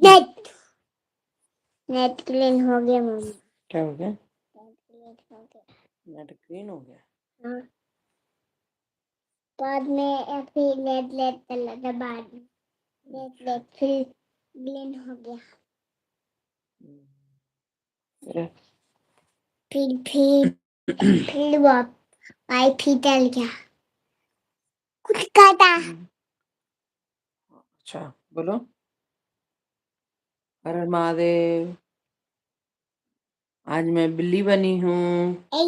Net net clean हो गया mummy. क्या हो गया? नेट क्लीन हो गया। नेट क्लीन हो गया। हाँ, बाद में फिर नेट नेट चला था, बाद में नेट नेट फिर क्लीन हो गया। फिर वो पाइप ही डल गया। कुछ काटा। अच्छा बोलो। हर हर महादेव। आज मैं बिल्ली बनी हूँ। हाँ,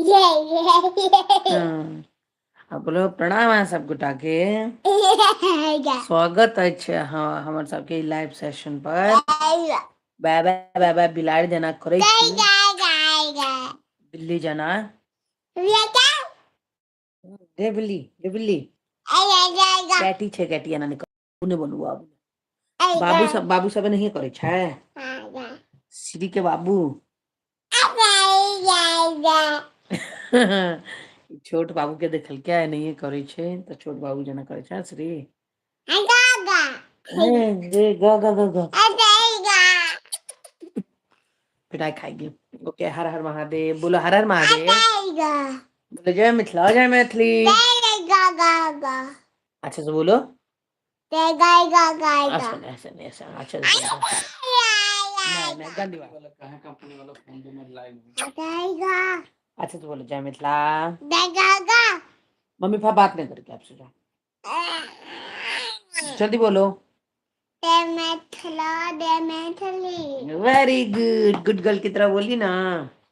अब बोलो प्रणाम है सब गोटा के। स्वागत है हाँ हमारे सबके लाइव सेशन पर। बाबा बाबा बिलाड़ जना करे छी। बिल्ली जना दे बिल्ली कैटी छे कैटी एना निकल ने बोलू बाबू सब नहीं करे छे। श्री के बाबू छोट बाबू के देखल क्या नहीं करे छे तो छोट बाबू जना करे छे श्री पिटाई खाएगी। ओके हर हर महादेव बोलो हर हर महादेव बोलो जय मिथिला जय मैथिली। अच्छा से बोलो अच्छा नहीं गंदी बात कंपनी वाला फोन जो मैं लाइव अच्छा तो बोलो जय मिथिला। मम्मी पापा बात नहीं करके आपसे जाओ जल्दी बोलो। वेरी गुड गुड गर्ल की तरह बोली ना।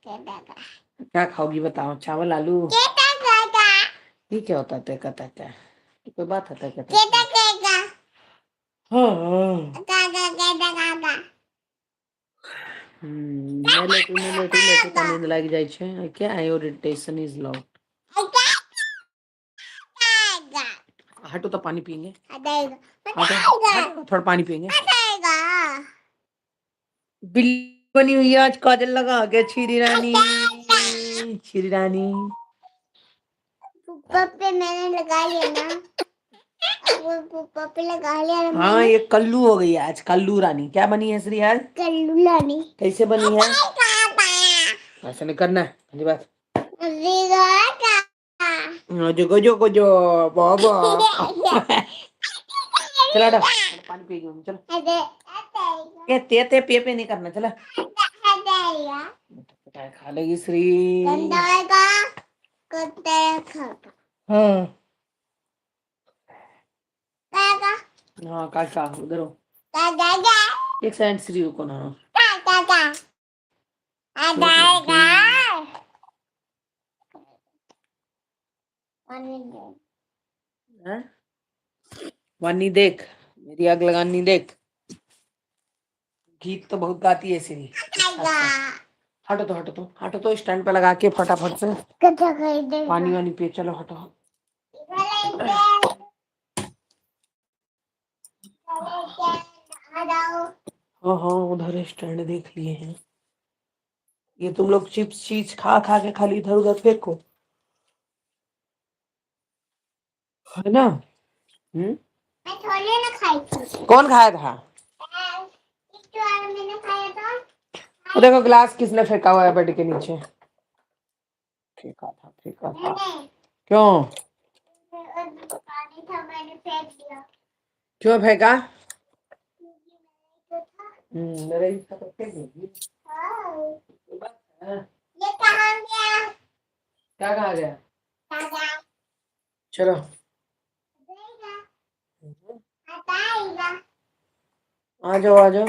क्या खाओगी बताओ चावल आलू ये क्या होता है कहता क्या कोई बात होता है कहता हाँ लेटू का नींद लग जाए छे क्या है इरिटेशन इज लॉट। हटो तो पानी पियेंगे हटो थोड़ा पानी पियेंगे। बिल्ली बनी हुई है आज काजल लगा के छिरी रानी पुप्पा पे मैंने लगा लिया ना अब पुप्पा पे लगा लिया। हाँ ये कल्लू हो गई आज कल्लू रानी क्या बनी है श्री आज कल्लू रानी कैसे बनी है ऐसा नहीं करना है पहली बात जो बाबा चला पानी पिएगी चलो ते पे नहीं करना चला खा लेगी श्री हाँ हाँ काका उधर हो एक सेकंड श्री को ना वानी देख मेरी आग लगानी देख गीत तो बहुत गाती है श्री। हटो तो स्टैंड पे लगा के फटाफट से पानी वानी पिए चलो हटो। हाँ उधर स्टैंड देख लिए हैं। ये तुम लोग चिप्स चीज खा खा के खाली इधर उधर फेंको है ना। मैं थोड़ी ना खाई थी। कौन खाया था मैंने खाया था। देखो ग्लास किसने फेंका हुआ है बेड के नीचे फेंका था क्यों पानी था मैंने फेंक दिया। क्यों फेंका मेरे हिस्सा तो फेंक दी। ये कहाँ गया क्या कहा गया चलो आ जाओ